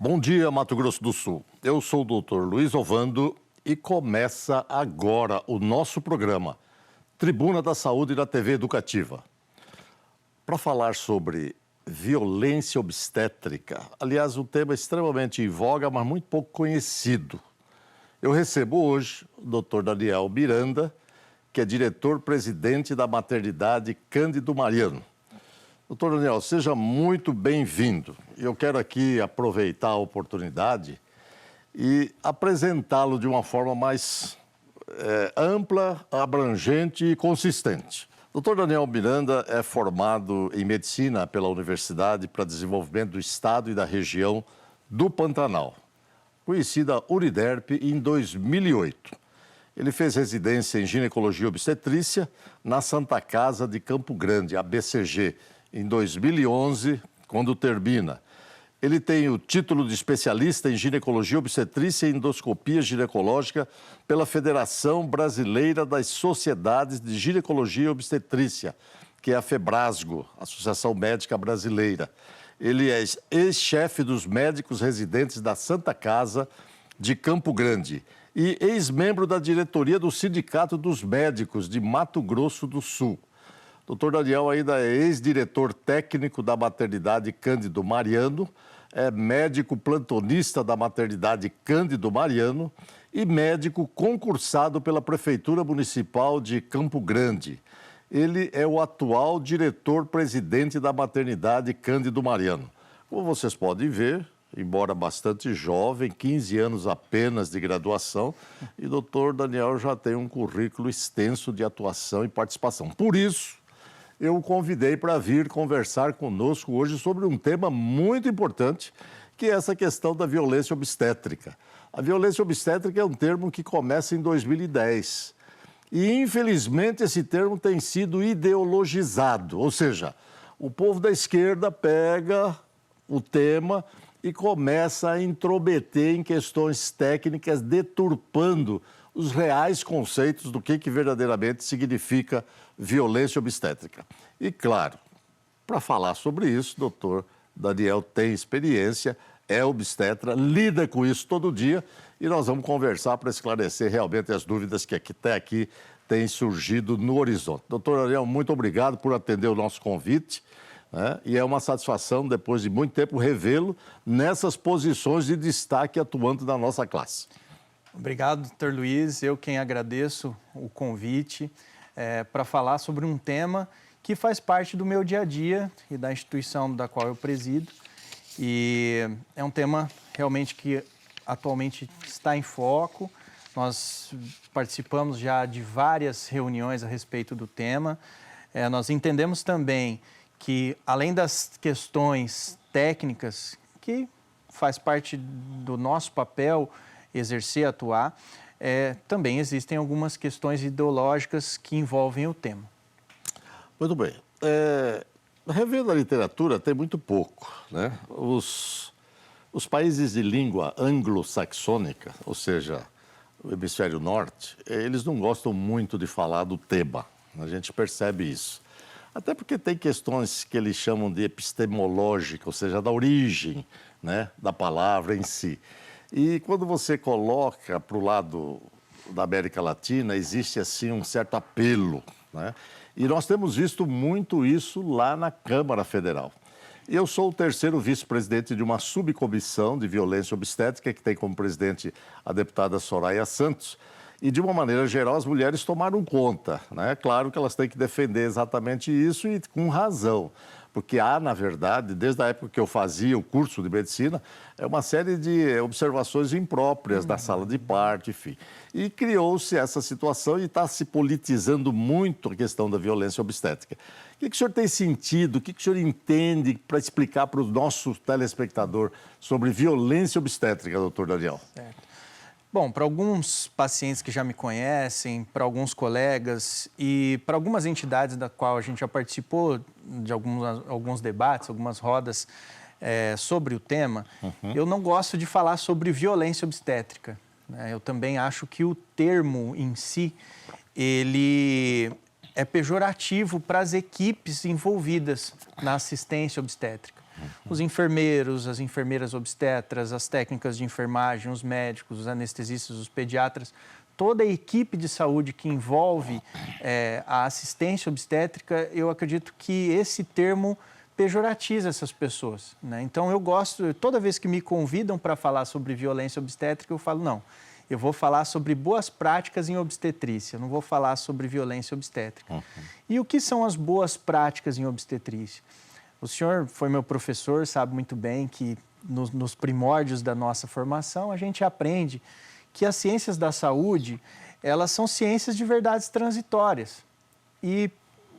Bom dia, Mato Grosso do Sul. Eu sou o Dr. Luiz Ovando e começa agora o nosso programa Tribuna da Saúde da TV Educativa. Para falar sobre violência obstétrica, aliás, um tema extremamente em voga, mas muito pouco conhecido. Eu recebo hoje o Dr. Daniel Miranda, que é diretor-presidente da maternidade Cândido Mariano. Doutor Daniel, seja muito bem-vindo. Eu quero aqui aproveitar a oportunidade e apresentá-lo de uma forma mais ampla, abrangente e consistente. Doutor Daniel Miranda é formado em Medicina pela Universidade para Desenvolvimento do Estado e da Região do Pantanal, conhecida Uniderp, em 2008. Ele fez residência em Ginecologia e Obstetrícia na Santa Casa de Campo Grande, a BCG, em 2011, quando termina. Ele tem o título de especialista em ginecologia, obstetrícia e endoscopia ginecológica pela Federação Brasileira das Sociedades de Ginecologia e Obstetrícia, que é a FEBRASGO, Associação Médica Brasileira. Ele é ex-chefe dos médicos residentes da Santa Casa de Campo Grande e ex-membro da diretoria do Sindicato dos Médicos de Mato Grosso do Sul. Dr. Daniel ainda é ex-diretor técnico da maternidade Cândido Mariano, é médico plantonista da maternidade Cândido Mariano e médico concursado pela Prefeitura Municipal de Campo Grande. Ele é o atual diretor-presidente da maternidade Cândido Mariano. Como vocês podem ver, embora bastante jovem, 15 anos apenas de graduação, e o doutor Daniel já tem um currículo extenso de atuação e participação. Por isso, eu o convidei para vir conversar conosco hoje sobre um tema muito importante, que é essa questão da violência obstétrica. A violência obstétrica é um termo que começa em 2010. E, infelizmente, esse termo tem sido ideologizado, ou seja, o povo da esquerda pega o tema e começa a intrometer em questões técnicas, deturpando os reais conceitos do que verdadeiramente significa violência obstétrica. E, claro, para falar sobre isso, o doutor Daniel tem experiência, é obstetra, lida com isso todo dia e nós vamos conversar para esclarecer realmente as dúvidas que até aqui têm surgido no horizonte. Doutor Daniel, muito obrigado por atender o nosso convite, né? E é uma satisfação, depois de muito tempo, revê-lo nessas posições de destaque atuando na nossa classe. Obrigado, Dr. Luiz. Eu quem agradeço o convite para falar sobre um tema que faz parte do meu dia a dia e da instituição da qual eu presido. E é um tema realmente que atualmente está em foco. Nós participamos já de várias reuniões a respeito do tema. Nós entendemos também que, além das questões técnicas, que faz parte do nosso papel exercer, atuar, também existem algumas questões ideológicas que envolvem o tema. Muito bem. Revendo a literatura, tem muito pouco, né? Os países de língua anglo-saxônica, ou seja, o hemisfério norte, eles não gostam muito de falar do tema. A gente percebe isso. Até porque tem questões que eles chamam de epistemológica, ou seja, da origem, né, da palavra em si. E quando você coloca para o lado da América Latina, existe assim um certo apelo, né? E nós temos visto muito isso lá na Câmara Federal. Eu sou o terceiro vice-presidente de uma subcomissão de violência obstétrica, que tem como presidente a deputada Soraya Santos. E, de uma maneira geral, as mulheres tomaram conta, né? Claro que elas têm que defender exatamente isso e com razão. Porque há, na verdade, desde a época que eu fazia o curso de medicina, uma série de observações impróprias na sala de parto, enfim. E criou-se essa situação e está se politizando muito a questão da violência obstétrica. O que o senhor tem sentido, o que o senhor entende para explicar para o nosso telespectador sobre violência obstétrica, doutor Daniel? Certo. Bom, para alguns pacientes que já me conhecem, para alguns colegas e para algumas entidades da qual a gente já participou de alguns debates, algumas rodas sobre o tema, eu não gosto de falar sobre violência obstétrica, né? Eu também acho que o termo em si, ele é pejorativo para as equipes envolvidas na assistência obstétrica. Os enfermeiros, as enfermeiras obstetras, as técnicas de enfermagem, os médicos, os anestesistas, os pediatras, toda a equipe de saúde que envolve a assistência obstétrica, eu acredito que esse termo pejoratiza essas pessoas, né? Então, eu gosto, toda vez que me convidam para falar sobre violência obstétrica, eu falo, não, eu vou falar sobre boas práticas em obstetrícia, não vou falar sobre violência obstétrica. E o que são as boas práticas em obstetrícia? O senhor foi meu professor, sabe muito bem que nos primórdios da nossa formação, a gente aprende que as ciências da saúde, elas são ciências de verdades transitórias. E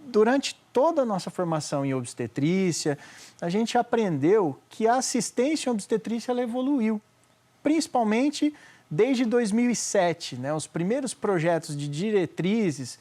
durante toda a nossa formação em obstetrícia, a gente aprendeu que a assistência em obstetrícia ela evoluiu, principalmente desde 2007, né? Os primeiros projetos de diretrizes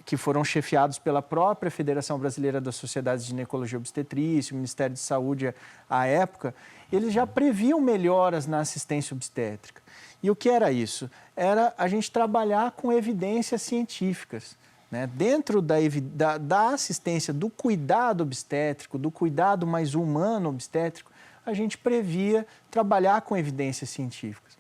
que foram chefiados pela própria Federação Brasileira das Sociedades de Ginecologia e Obstetrícia, o Ministério de Saúde à época, eles já previam melhoras na assistência obstétrica. E o que era isso? Era a gente trabalhar com evidências científicas, né? Dentro da assistência, do cuidado obstétrico, do cuidado mais humano obstétrico, a gente previa trabalhar com evidências científicas.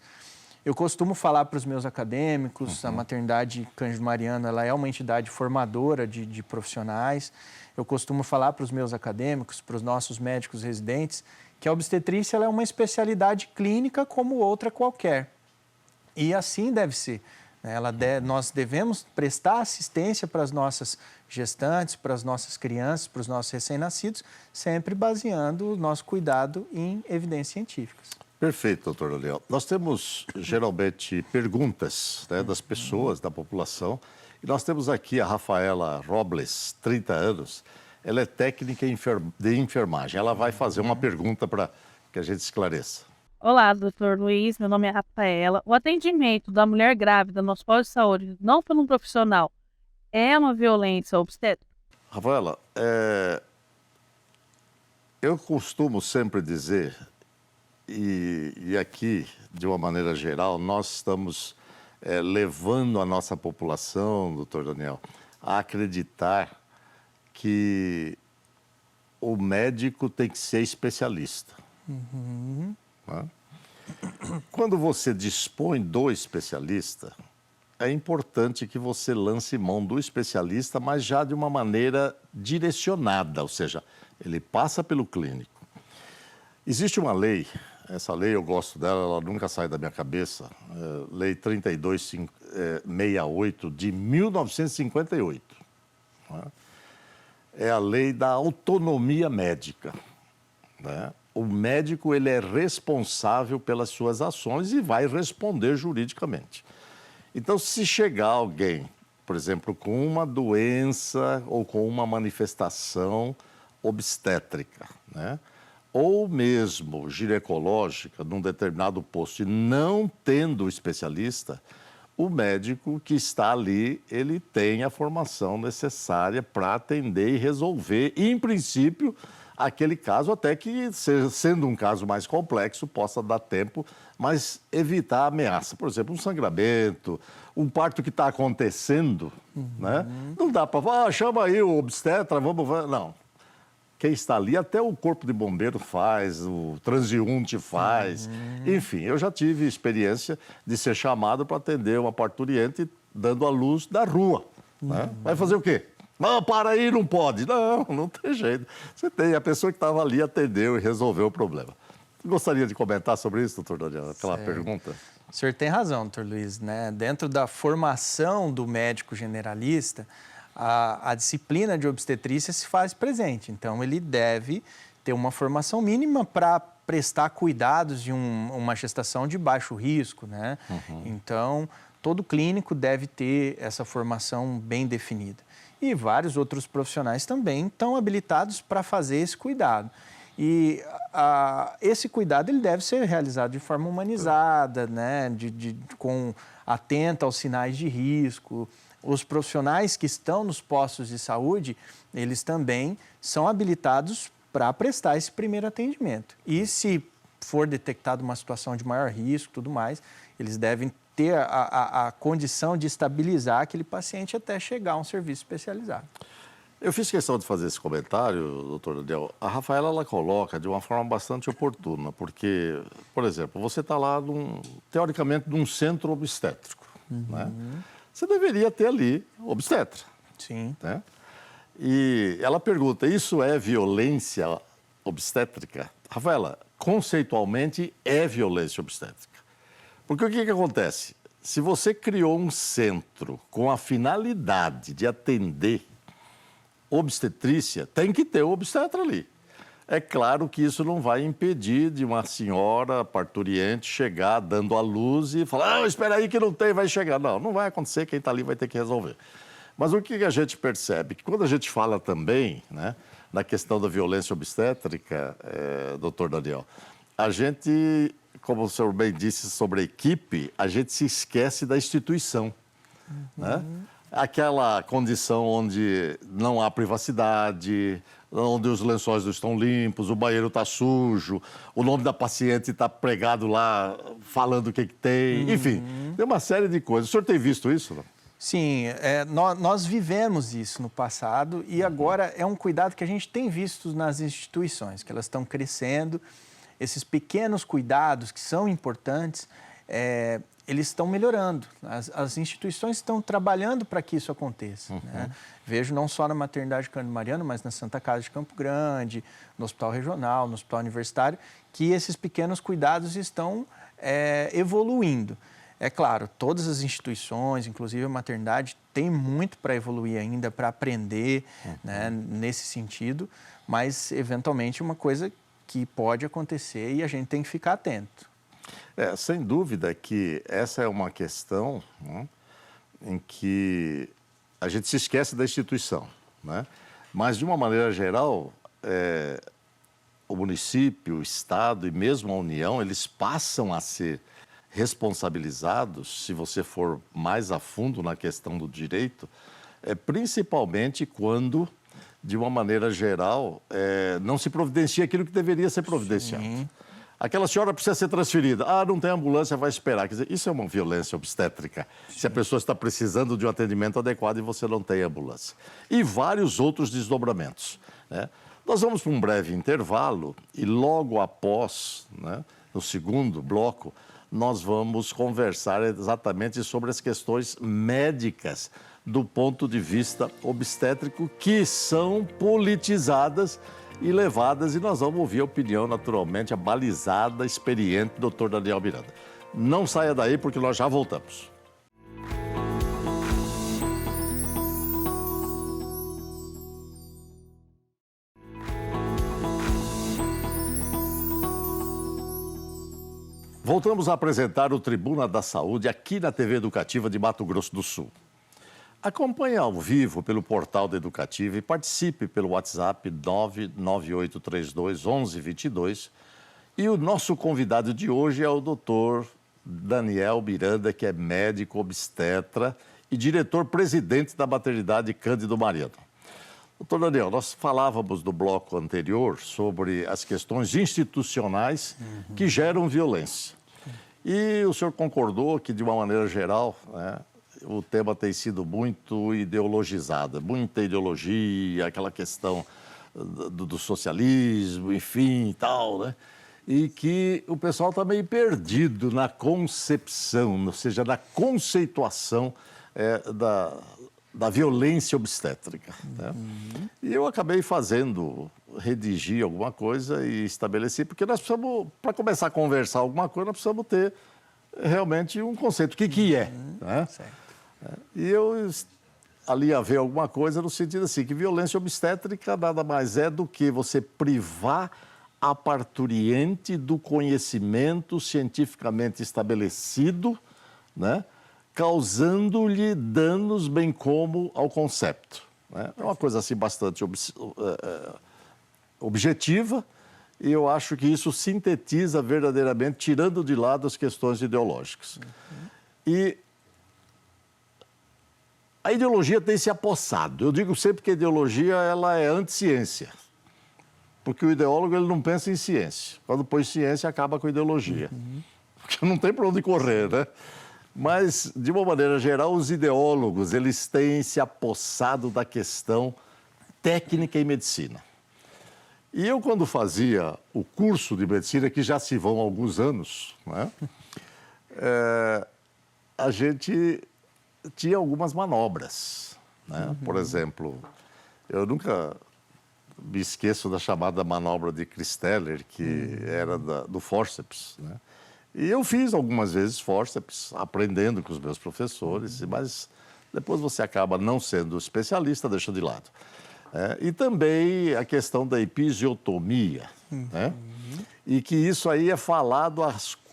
Eu costumo falar para os meus acadêmicos, a maternidade Cândido Mariano ela é uma entidade formadora de profissionais. Eu costumo falar para os meus acadêmicos, para os nossos médicos residentes, que a obstetrícia ela é uma especialidade clínica como outra qualquer. E assim deve ser. Nós devemos prestar assistência para as nossas gestantes, para as nossas crianças, para os nossos recém-nascidos, sempre baseando o nosso cuidado em evidências científicas. Perfeito, doutor Daniel. Nós temos, geralmente, perguntas, né, das pessoas, da população. E nós temos aqui a Rafaela Robles, 30 anos. Ela é técnica de enfermagem. Ela vai fazer uma pergunta para que a gente esclareça. Olá, doutor Luiz, meu nome é Rafaela. O atendimento da mulher grávida no hospital de saúde, não por um profissional, é uma violência obstétrica? Rafaela, eu costumo sempre dizer, e aqui, de uma maneira geral, nós estamos levando a nossa população, doutor Daniel, a acreditar que o médico tem que ser especialista. Quando você dispõe do especialista, é importante que você lance mão do especialista, mas já de uma maneira direcionada, ou seja, ele passa pelo clínico. Existe uma lei, essa lei eu gosto dela, ela nunca sai da minha cabeça, Lei 3268 de 1958. É a lei da autonomia médica, né? O médico ele é responsável pelas suas ações e vai responder juridicamente. Então, se chegar alguém, por exemplo, com uma doença ou com uma manifestação obstétrica, né? Ou mesmo ginecológica, num determinado posto, e não tendo especialista, o médico que está ali, ele tem a formação necessária para atender e resolver, e, em princípio, aquele caso, até que, sendo um caso mais complexo, possa dar tempo, mas evitar a ameaça. Por exemplo, um sangramento, um parto que está acontecendo, né? Não dá para falar, chama aí o obstetra, vamos... Não. Quem está ali, até o corpo de bombeiro faz, o transeunte faz. Enfim, eu já tive experiência de ser chamado para atender uma parturiente dando a luz da rua. Né? Vai fazer o quê? Não, para aí, não pode. Não, não tem jeito. Você tem, a pessoa que estava ali atendeu e resolveu o problema. Gostaria de comentar sobre isso, doutor Daniel, aquela pergunta? O senhor tem razão, doutor Luiz, né? Dentro da formação do médico generalista, a disciplina de obstetrícia se faz presente. Então, ele deve ter uma formação mínima para prestar cuidados de uma gestação de baixo risco, né? Então, todo clínico deve ter essa formação bem definida. E vários outros profissionais também estão habilitados para fazer esse cuidado. E esse cuidado ele deve ser realizado de forma humanizada, né? Atenta aos sinais de risco. Os profissionais que estão nos postos de saúde, eles também são habilitados para prestar esse primeiro atendimento. E se for detectada uma situação de maior risco e tudo mais, eles devem ter a condição de estabilizar aquele paciente até chegar a um serviço especializado. Eu fiz questão de fazer esse comentário, doutor Daniel. A Rafaela, ela coloca de uma forma bastante oportuna, porque, por exemplo, você está lá, teoricamente, num centro obstétrico, né? Você deveria ter ali obstetra. Sim. Né? E ela pergunta, isso é violência obstétrica? Rafaela, conceitualmente é violência obstétrica. Porque o que acontece? Se você criou um centro com a finalidade de atender obstetrícia, tem que ter o obstetra ali. É claro que isso não vai impedir de uma senhora parturiente chegar dando à luz e falar, espera aí que não tem, vai chegar. Não, não vai acontecer, quem está ali vai ter que resolver. Mas o que a gente percebe? Que quando a gente fala também, né, na questão da violência obstétrica, doutor Daniel, a gente, como o senhor bem disse sobre a equipe, a gente se esquece da instituição, né? Aquela condição onde não há privacidade, onde os lençóis não estão limpos, o banheiro está sujo, o nome da paciente está pregado lá, falando o que tem, enfim, tem uma série de coisas. O senhor tem visto isso? Não? Sim, nós vivemos isso no passado e agora é um cuidado que a gente tem visto nas instituições, que elas estão crescendo. Esses pequenos cuidados que são importantes, eles estão melhorando. As instituições estão trabalhando para que isso aconteça. Né? Vejo não só na Maternidade Cândido Mariano, mas na Santa Casa de Campo Grande, no Hospital Regional, no Hospital Universitário, que esses pequenos cuidados estão evoluindo. É claro, todas as instituições, inclusive a maternidade, tem muito para evoluir ainda, para aprender, né, nesse sentido, mas, eventualmente, uma coisa que pode acontecer e a gente tem que ficar atento. Sem dúvida que essa é uma questão, né, em que a gente se esquece da instituição, né? Mas, de uma maneira geral, o município, o Estado e mesmo a União, eles passam a ser responsabilizados, se você for mais a fundo na questão do direito, principalmente quando, de uma maneira geral, não se providencia aquilo que deveria ser providenciado. Sim. Aquela senhora precisa ser transferida. Não tem ambulância, vai esperar. Quer dizer, isso é uma violência obstétrica. Sim. Se a pessoa está precisando de um atendimento adequado e você não tem ambulância. E vários outros desdobramentos, né? Nós vamos para um breve intervalo e logo após, né, no segundo bloco, nós vamos conversar exatamente sobre as questões médicas do ponto de vista obstétrico que são politizadas e levadas, e nós vamos ouvir a opinião, naturalmente, abalizada, experiente do Dr. Daniel Miranda. Não saia daí, porque nós já voltamos. Voltamos a apresentar o Tribuna da Saúde aqui na TV Educativa de Mato Grosso do Sul. Acompanhe ao vivo pelo portal da Educativa e participe pelo WhatsApp 998321122. E o nosso convidado de hoje é o Dr. Daniel Miranda, que é médico obstetra e diretor-presidente da Maternidade Cândido Mariano. Doutor Daniel, nós falávamos no bloco anterior sobre as questões institucionais que geram violência. E o senhor concordou que, de uma maneira geral, né, o tema tem sido muito ideologizado, muita ideologia, aquela questão do socialismo, enfim, e tal, né? E que o pessoal está meio perdido na concepção, ou seja, na conceituação da violência obstétrica, né? E eu acabei redigir alguma coisa e estabeleci, porque nós precisamos, para começar a conversar alguma coisa, nós precisamos ter realmente um conceito. O que é? Né? Certo. E eu ali a ver alguma coisa no sentido assim, que violência obstétrica nada mais é do que você privar a parturiente do conhecimento cientificamente estabelecido, né, causando-lhe danos bem como ao concepto. Né? É uma coisa assim bastante objetiva, e eu acho que isso sintetiza verdadeiramente, tirando de lado as questões ideológicas. E a ideologia tem se apossado. Eu digo sempre que a ideologia ela é anti-ciência, porque o ideólogo ele não pensa em ciência. Quando põe ciência, acaba com a ideologia. Porque não tem para onde correr, né? Mas, de uma maneira geral, os ideólogos eles têm se apossado da questão técnica em medicina. E eu, quando fazia o curso de medicina, que já se vão há alguns anos, né, a gente tinha algumas manobras, né? Por exemplo, eu nunca me esqueço da chamada manobra de Christeller, que era do fórceps, né? E eu fiz algumas vezes fórceps, aprendendo com os meus professores, mas depois você acaba não sendo especialista, deixa de lado. E também a questão da episiotomia, né? E que isso aí é falado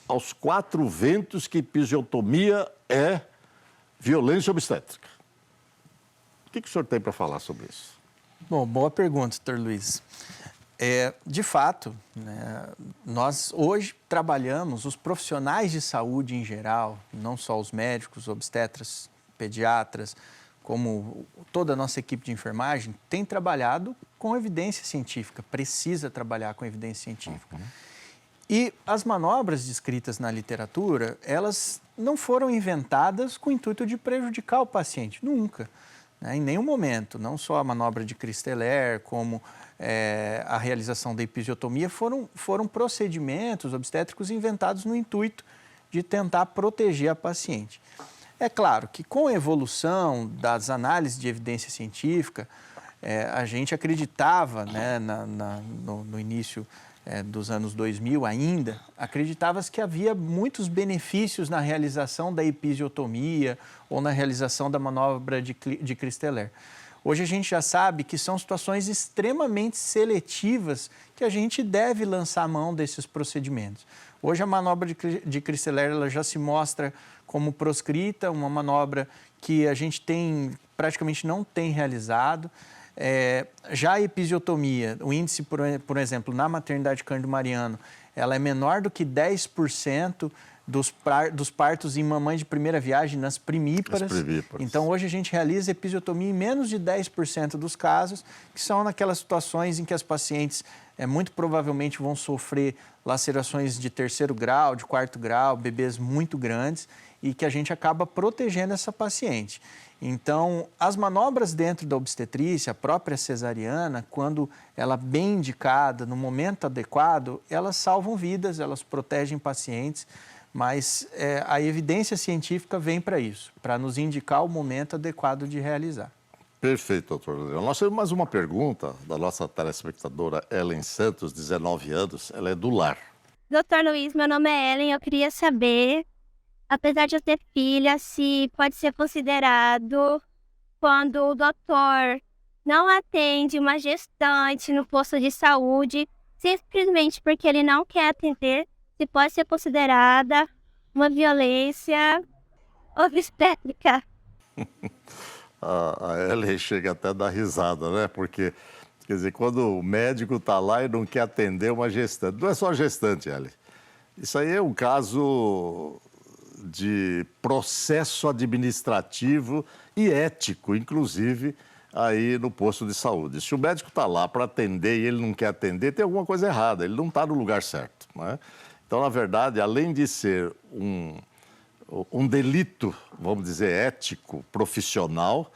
aos quatro ventos, que episiotomia é violência obstétrica. O que o senhor tem para falar sobre isso? Bom, boa pergunta, Dr. Luiz. De fato, né, nós hoje trabalhamos, os profissionais de saúde em geral, não só os médicos, obstetras, pediatras, como toda a nossa equipe de enfermagem, tem trabalhado com evidência científica, precisa trabalhar com evidência científica. E as manobras descritas na literatura, elas não foram inventadas com o intuito de prejudicar o paciente, nunca. Em nenhum momento, não só a manobra de Christeller, como a realização da episiotomia, foram procedimentos obstétricos inventados no intuito de tentar proteger a paciente. É claro que com a evolução das análises de evidência científica, a gente acreditava, né, no início dos anos 2000 ainda, acreditava-se que havia muitos benefícios na realização da episiotomia ou na realização da manobra de Christeller. Hoje a gente já sabe que são situações extremamente seletivas que a gente deve lançar a mão desses procedimentos. Hoje a manobra de Christeller ela já se mostra como proscrita, uma manobra que a gente praticamente não tem realizado. Já a episiotomia, o índice, por exemplo, na maternidade Cândido Mariano, ela é menor do que 10% dos partos em mamães de primeira viagem, nas primíparas. Então, hoje a gente realiza episiotomia em menos de 10% dos casos, que são naquelas situações em que as pacientes muito provavelmente vão sofrer lacerações de 3º grau, de 4º grau, bebês muito grandes, e que a gente acaba protegendo essa paciente. Então, as manobras dentro da obstetrícia, a própria cesariana, quando ela é bem indicada, no momento adequado, elas salvam vidas, elas protegem pacientes, mas a evidência científica vem para isso, para nos indicar o momento adequado de realizar. Perfeito, doutor Leandro. Nós temos mais uma pergunta da nossa telespectadora Ellen Santos, 19 anos, ela é do lar. Doutor Luiz, meu nome é Ellen, eu queria saber, apesar de eu ter filha, se pode ser considerado quando o doutor não atende uma gestante no posto de saúde, simplesmente porque ele não quer atender, se pode ser considerada uma violência obstétrica. A Ellen chega até a dar risada, né? Porque, quer dizer, quando o médico está lá e não quer atender uma gestante. Não é só gestante, Ellen. Isso aí é um caso de processo administrativo e ético, inclusive, aí no posto de saúde. Se o médico está lá para atender e ele não quer atender, tem alguma coisa errada, ele não está no lugar certo, né? Então, na verdade, além de ser um delito, vamos dizer, ético, profissional,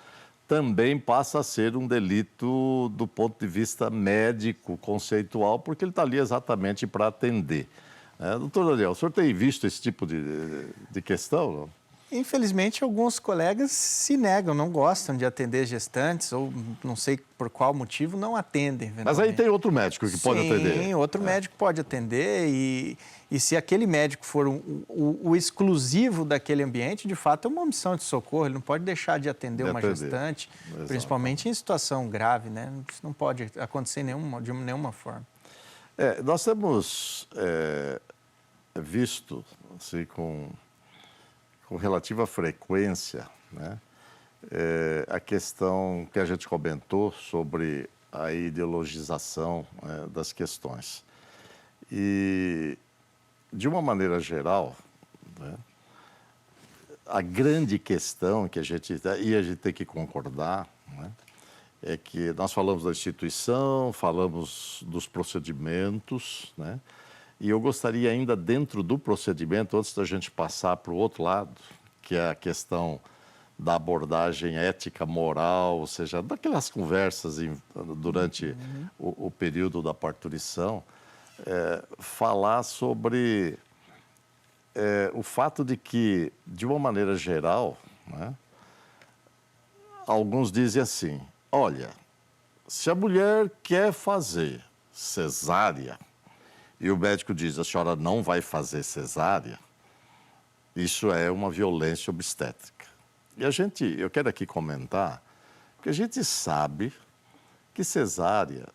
também passa a ser um delito do ponto de vista médico, conceitual, porque ele está ali exatamente para atender. Doutor Daniel, o senhor tem visto esse tipo de questão? Não? Infelizmente, alguns colegas se negam, não gostam de atender gestantes ou não sei por qual motivo, não atendem. Mas aí tem outro médico que pode atender. Sim, outro médico pode atender e se aquele médico for o exclusivo daquele ambiente, de fato é uma omissão de socorro, ele não pode deixar de atender uma gestante, principalmente em situação grave, né? Isso não pode acontecer de nenhuma forma. Nós temos visto, assim, com relativa frequência, né, a questão que a gente comentou sobre a ideologização das questões. E, de uma maneira geral, né, a grande questão que a gente tem que concordar, né, é que nós falamos da instituição, falamos dos procedimentos, né? E eu gostaria ainda, dentro do procedimento, antes da gente passar para o outro lado, que é a questão da abordagem ética, moral, ou seja, daquelas conversas durante o período da parturição, falar sobre o fato de que, de uma maneira geral, né, alguns dizem assim, olha, se a mulher quer fazer cesárea e o médico diz, a senhora não vai fazer cesárea, isso é uma violência obstétrica. E eu quero aqui comentar, que a gente sabe que cesárea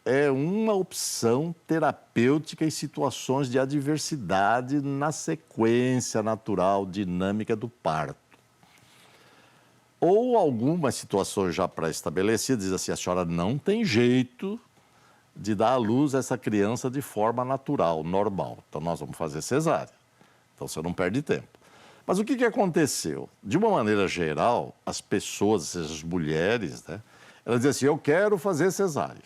é uma opção terapêutica em situações de adversidade na sequência natural, dinâmica do parto. Ou algumas situações já pré-estabelecidas, diz assim, a senhora não tem jeito de dar à luz a essa criança de forma natural, normal. Então, nós vamos fazer cesárea. Então, você não perde tempo. Mas o que aconteceu? De uma maneira geral, as pessoas, as mulheres, né, elas dizem assim, eu quero fazer cesárea.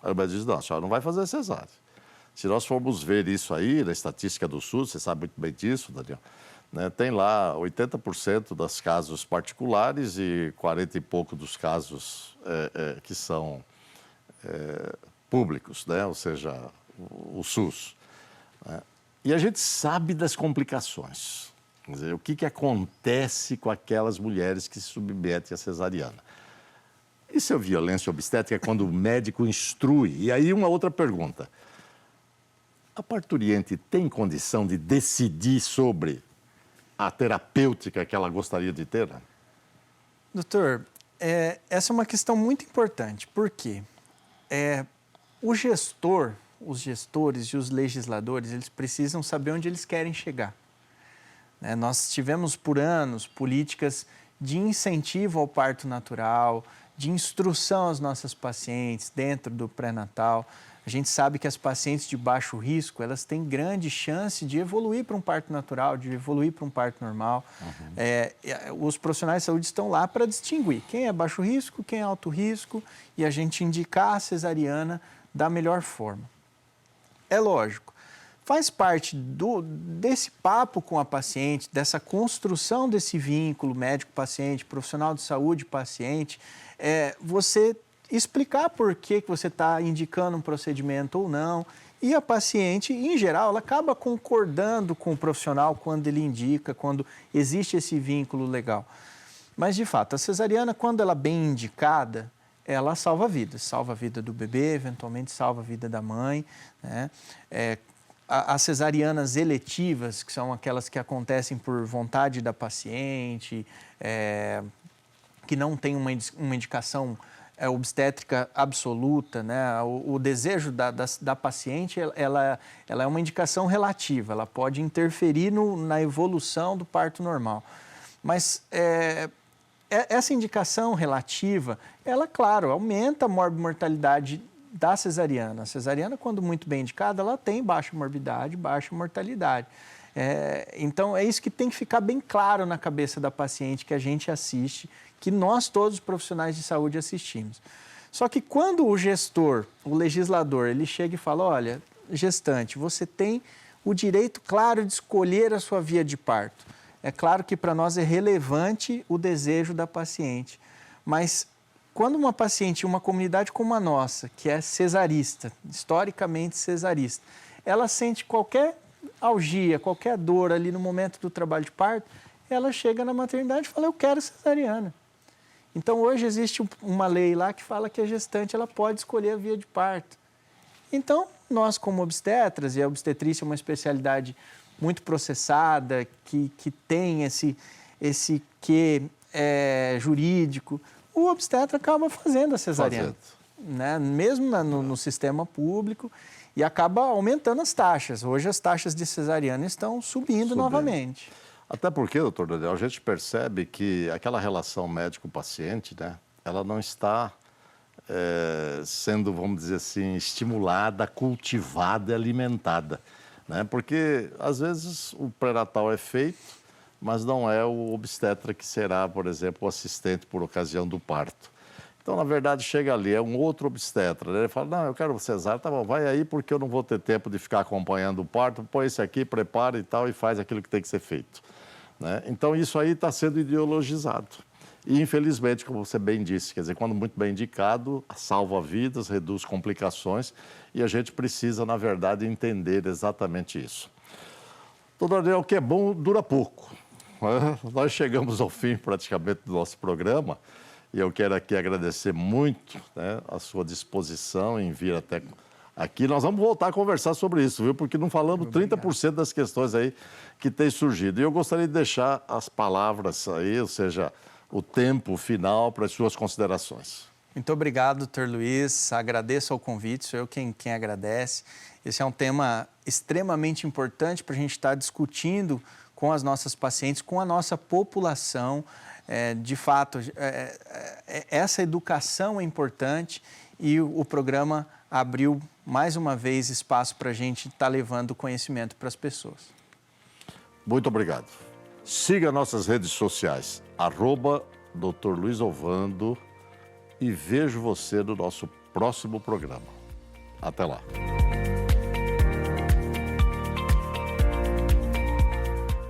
Aí o médico diz, não, a senhora não vai fazer cesárea. Se nós formos ver isso aí, na estatística do SUS, você sabe muito bem disso, Daniel, né, tem lá 80% dos casos particulares e 40 e pouco dos casos que são públicos, né, ou seja, o SUS. Né? E a gente sabe das complicações. Quer dizer, o que acontece com aquelas mulheres que se submetem à cesariana? Isso é violência obstétrica quando o médico instrui. E aí uma outra pergunta. A parturiente tem condição de decidir sobre a terapêutica que ela gostaria de ter? Doutor, essa é uma questão muito importante. Por quê? Os gestores e os legisladores, eles precisam saber onde eles querem chegar. Nós tivemos por anos políticas de incentivo ao parto natural, de instrução às nossas pacientes dentro do pré-natal. A gente sabe que as pacientes de baixo risco, elas têm grande chance de evoluir para um parto natural, de evoluir para um parto normal. Os profissionais de saúde estão lá para distinguir quem é baixo risco, quem é alto risco, e a gente indicar a cesariana da melhor forma. É lógico, faz parte desse papo com a paciente, dessa construção desse vínculo médico-paciente, profissional de saúde-paciente, você explicar por que você está indicando um procedimento ou não. E a paciente, em geral, ela acaba concordando com o profissional quando ele indica, quando existe esse vínculo legal. Mas, de fato, a cesariana, quando ela é bem indicada, ela salva a vida do bebê, eventualmente salva a vida da mãe, né? As cesarianas eletivas, que são aquelas que acontecem por vontade da paciente, que não tem uma indicação obstétrica absoluta, né? O desejo da paciente, ela é uma indicação relativa, ela pode interferir na evolução do parto normal. Mas essa indicação relativa, ela, claro, aumenta a morbimortalidade da cesariana. A cesariana, quando muito bem indicada, ela tem baixa morbidade, baixa mortalidade. Então, é isso que tem que ficar bem claro na cabeça da paciente que a gente assiste, que nós todos os profissionais de saúde assistimos. Só que quando o gestor, o legislador, ele chega e fala, olha, gestante, você tem o direito claro de escolher a sua via de parto. É claro que para nós é relevante o desejo da paciente, mas quando uma paciente, uma comunidade como a nossa, que é cesarista, historicamente cesarista, ela sente qualquer algia, qualquer dor ali no momento do trabalho de parto, ela chega na maternidade e fala, eu quero cesariana. Então, hoje existe uma lei lá que fala que a gestante ela pode escolher a via de parto. Então, nós como obstetras, e a obstetrícia é uma especialidade muito processada, que tem esse quê jurídico, o obstetra acaba fazendo a cesariana, né? Mesmo no sistema público, e acaba aumentando as taxas. Hoje as taxas de cesariana estão subindo novamente. Até porque, doutor Daniel, a gente percebe que aquela relação médico-paciente, né, ela não está sendo, vamos dizer assim, estimulada, cultivada e alimentada. Né? Porque, às vezes, o pré-natal é feito, mas não é o obstetra que será, por exemplo, o assistente por ocasião do parto. Então, na verdade, chega ali, é um outro obstetra. Né? Ele fala, não, eu quero cesárea, tá bom, vai aí porque eu não vou ter tempo de ficar acompanhando o parto, põe esse aqui, prepara e tal, e faz aquilo que tem que ser feito. né? Então, isso aí está sendo ideologizado. E, infelizmente, como você bem disse, quer dizer, quando muito bem indicado, salva vidas, reduz complicações, e a gente precisa, na verdade, entender exatamente isso. Doutor Daniel, o que é bom dura pouco. Nós chegamos ao fim, praticamente, do nosso programa, e eu quero aqui agradecer muito, né, a sua disposição em vir até aqui. Nós vamos voltar a conversar sobre isso, viu? Porque não falamos 30% das questões aí que têm surgido. E eu gostaria de deixar as palavras aí, ou seja, o tempo final para as suas considerações. Muito obrigado, doutor Luiz. Agradeço ao convite, sou eu quem agradece. Esse é um tema extremamente importante para a gente estar discutindo com as nossas pacientes, com a nossa população. De fato, essa educação é importante e o programa abriu mais uma vez espaço para a gente estar levando conhecimento para as pessoas. Muito obrigado. Siga nossas redes sociais, @Dr. Luiz Ovando, e vejo você no nosso próximo programa. Até lá.